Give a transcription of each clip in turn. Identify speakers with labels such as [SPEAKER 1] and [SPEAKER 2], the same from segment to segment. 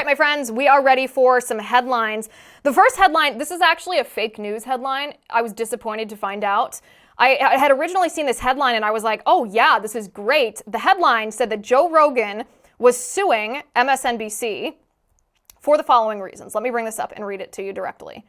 [SPEAKER 1] right, my friends, we are ready for some headlines. The first headline, this is actually a fake news headline. I was disappointed to find out. I had originally seen this headline and I was like, oh yeah, this is great. The headline said that Joe Rogan was suing MSNBC for the following reasons. Let me bring this up and read it to you directly.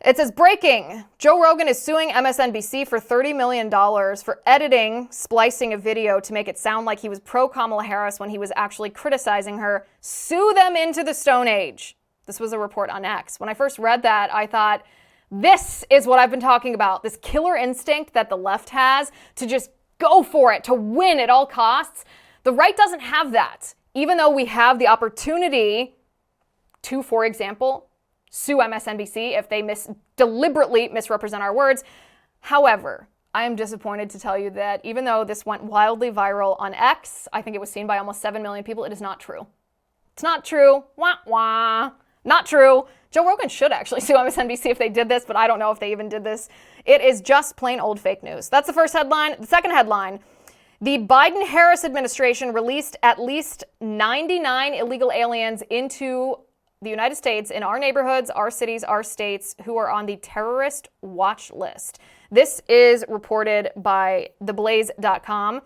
[SPEAKER 1] It says, breaking, Joe Rogan is suing MSNBC for $30 million for editing, splicing a video to make it sound like he was pro-Kamala Harris when he was actually criticizing her. Sue them into the Stone Age. This was a report on X. When I first read that, I thought, this is what I've been talking about. This killer instinct that the left has to just go for it, to win at all costs. The right doesn't have that. Even though we have the opportunity to, for example, sue MSNBC if they deliberately misrepresent our words. However, I am disappointed to tell you that even though this went wildly viral on X, I think it was seen by almost 7 million people, it is not true. It's not true. Wah, wah. Not true. Joe Rogan should actually sue MSNBC if they did this, but I don't know if they even did this. It is just plain old fake news. That's the first headline. The second headline, the Biden-Harris administration released at least 99 illegal aliens into the United States, in our neighborhoods, our cities, our states, who are on the terrorist watch list. This is reported by theblaze.com.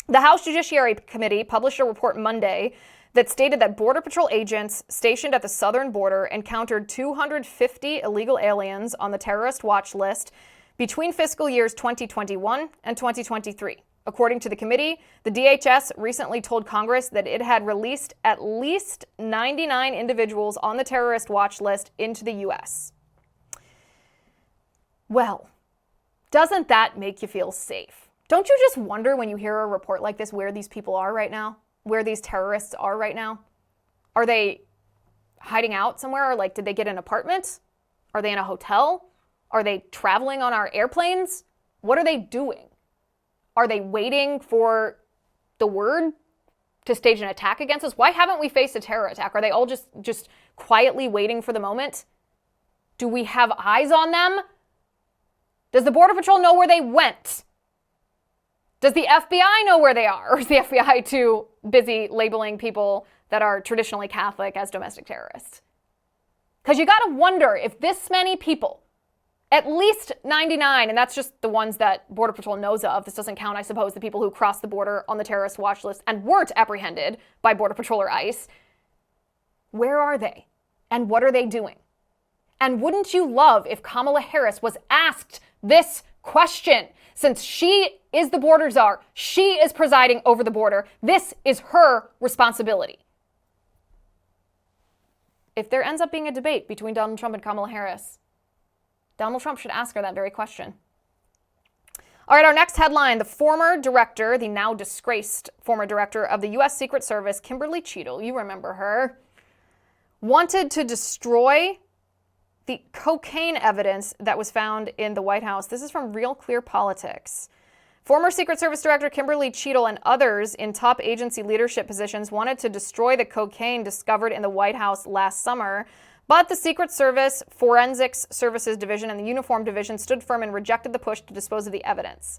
[SPEAKER 1] The House Judiciary Committee published a report Monday that stated that Border Patrol agents stationed at the southern border encountered 250 illegal aliens on the terrorist watch list between fiscal years 2021 and 2023. According to the committee, the DHS recently told Congress that it had released at least 99 individuals on the terrorist watch list into the U.S. Well, doesn't that make you feel safe? Don't you just wonder when you hear a report like this where these people are right now? Where these terrorists are right now? Are they hiding out somewhere? Or did they get an apartment? Are they in a hotel? Are they traveling on our airplanes? What are they doing? Are they waiting for the word to stage an attack against us? Why haven't we faced a terror attack? Are they all just quietly waiting for the moment? Do we have eyes on them? Does the Border Patrol know where they went? Does the FBI know where they are? Or is the FBI too busy labeling people that are traditionally Catholic as domestic terrorists? Because you got to wonder if this many people, at least 99, and that's just the ones that Border Patrol knows of. This doesn't count, I suppose, the people who crossed the border on the terrorist watch list and weren't apprehended by Border Patrol or ICE. Where are they? And what are they doing? And wouldn't you love if Kamala Harris was asked this question? Since she is the border czar, she is presiding over the border, this is her responsibility. If there ends up being a debate between Donald Trump and Kamala Harris, Donald Trump should ask her that very question. All right, our next headline, the former director, the now disgraced former director of the U.S. Secret Service, Kimberly Cheadle, you remember her, wanted to destroy the cocaine evidence that was found in the White House. This is from Real Clear Politics. Former Secret Service Director Kimberly Cheadle and others in top agency leadership positions wanted to destroy the cocaine discovered in the White House last summer. But the Secret Service, Forensics Services Division, and the Uniform Division stood firm and rejected the push to dispose of the evidence.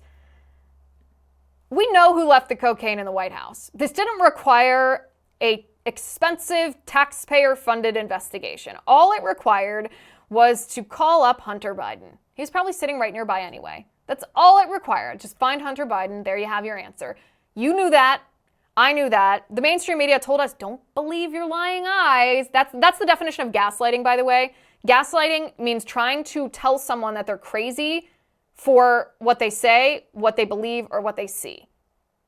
[SPEAKER 1] We know who left the cocaine in the White House. This didn't require an expensive taxpayer-funded investigation. All it required was to call up Hunter Biden. He's probably sitting right nearby anyway. That's all it required. Just find Hunter Biden. There you have your answer. You knew that. I knew that. The mainstream media told us, don't believe your lying eyes. That's the definition of gaslighting, by the way. Gaslighting means trying to tell someone that they're crazy for what they say, what they believe, or what they see.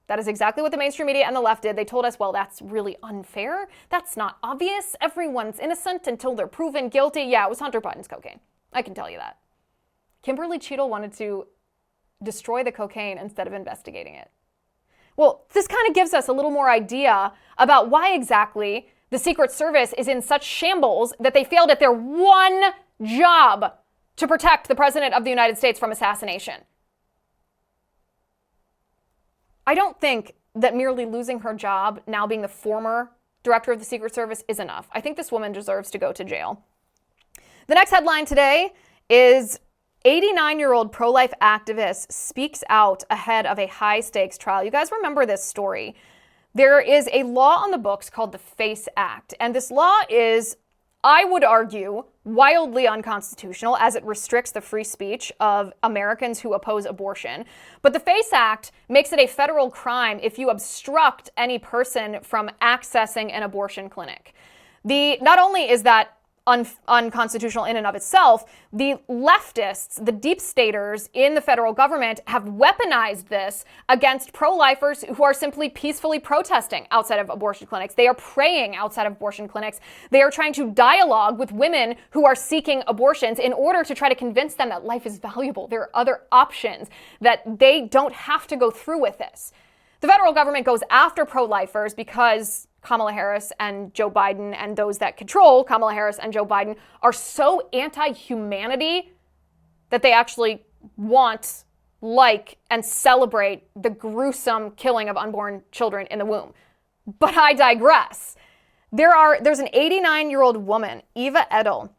[SPEAKER 1] That is exactly what the mainstream media and the left did. They told us, well, that's really unfair. That's not obvious. Everyone's innocent until they're proven guilty. Yeah, it was Hunter Biden's cocaine. I can tell you that. Kimberly Cheadle wanted to destroy the cocaine instead of investigating it. Well, this kind of gives us a little more idea about why exactly the Secret Service is in such shambles that they failed at their one job to protect the President of the United States from assassination. I don't think that merely losing her job, now being the former director of the Secret Service, is enough. I think this woman deserves to go to jail. The next headline today is 89-year-old pro-life activist speaks out ahead of a high-stakes trial. You guys remember this story. there is a law on the books called the FACE Act. And this law is, I would argue, wildly unconstitutional as it restricts the free speech of Americans who oppose abortion. But the FACE Act makes it a federal crime if you obstruct any person from accessing an abortion clinic. Not only is that unconstitutional in and of itself, the leftists, the deep staters in the federal government have weaponized this against pro-lifers who are simply peacefully protesting outside of abortion clinics. They are praying outside of abortion clinics. They are trying to dialogue with women who are seeking abortions in order to try to convince them that life is valuable. There are other options, that they don't have to go through with this. The federal government goes after pro-lifers because Kamala Harris and Joe Biden and those that control Kamala Harris and Joe Biden are so anti-humanity that they actually want, like, and celebrate the gruesome killing of unborn children in the womb. But I digress. There's an 89-year-old woman, Eva Edel.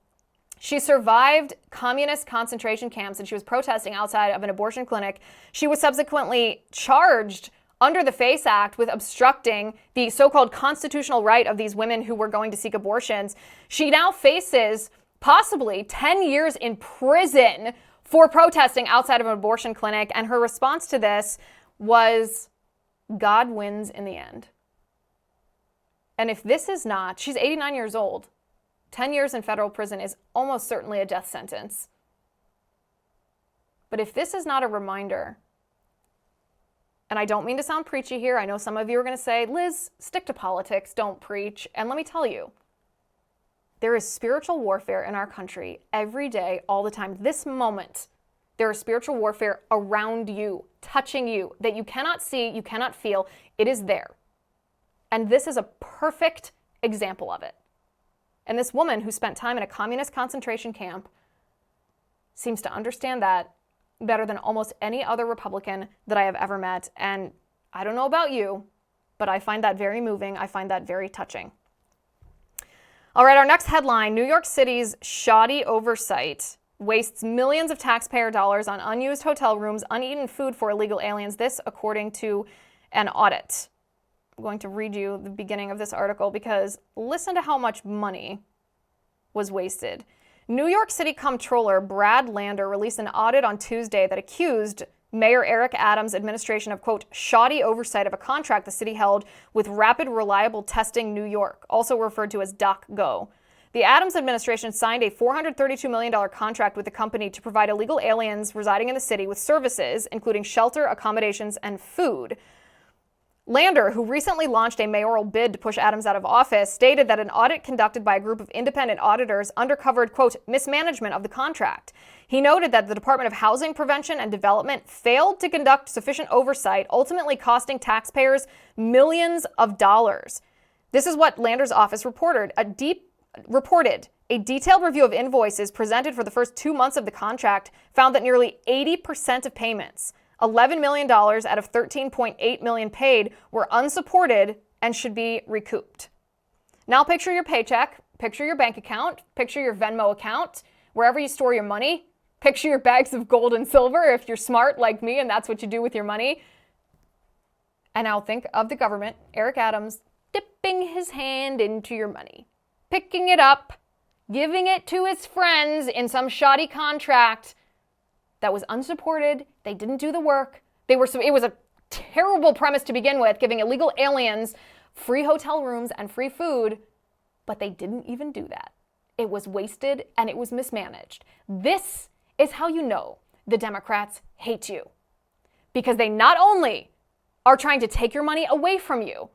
[SPEAKER 1] She survived communist concentration camps and she was protesting outside of an abortion clinic. She was subsequently charged under the FACE Act with obstructing the so-called constitutional right of these women who were going to seek abortions. She now faces possibly 10 years in prison for protesting outside of an abortion clinic. And her response to this was, God wins in the end. And if this is not, she's 89 years old. 10 years in federal prison is almost certainly a death sentence. But if this is not a reminder, and I don't mean to sound preachy here. I know some of you are going to say, Liz, stick to politics, don't preach. And let me tell you, there is spiritual warfare in our country every day, all the time. This moment, there is spiritual warfare around you, touching you, that you cannot see, you cannot feel. It is there. And this is a perfect example of it. And this woman who spent time in a communist concentration camp seems to understand that better than almost any other Republican that I have ever met. And I don't know about you, but I find that very moving. I find that very touching. All right, our next headline, New York City's shoddy oversight wastes millions of taxpayer dollars on unused hotel rooms, uneaten food for illegal aliens. This, according to an audit. I'm going to read you the beginning of this article because listen to how much money was wasted. New York City Comptroller Brad Lander released an audit on Tuesday that accused Mayor Eric Adams' administration of, quote, shoddy oversight of a contract the city held with Rapid Reliable Testing New York, also referred to as DocGo. The Adams administration signed a $432 million contract with the company to provide illegal aliens residing in the city with services, including shelter, accommodations, and food. Lander, who recently launched a mayoral bid to push Adams out of office, stated that an audit conducted by a group of independent auditors uncovered, quote, mismanagement of the contract. He noted that the Department of Housing Prevention and Development failed to conduct sufficient oversight, ultimately costing taxpayers millions of dollars. This is what Lander's office reported. A detailed review of invoices presented for the first 2 months of the contract found that nearly 80% of payments, $11 million out of $13.8 million paid, were unsupported and should be recouped. Now picture your paycheck, picture your bank account, picture your Venmo account, wherever you store your money, picture your bags of gold and silver if you're smart like me and that's what you do with your money. And now think of the government, Eric Adams, dipping his hand into your money, picking it up, giving it to his friends in some shoddy contract that was unsupported. They didn't do the work. It was a terrible premise to begin with, giving illegal aliens free hotel rooms and free food, but they didn't even do that. It was wasted and it was mismanaged. This is how you know the Democrats hate you, because they not only are trying to take your money away from you,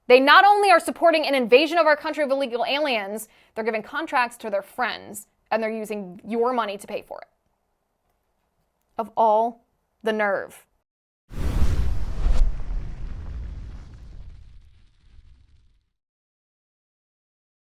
[SPEAKER 1] they not only are supporting an invasion of our country of illegal aliens, they're giving contracts to their friends and they're using your money to pay for it. Of all the nerve.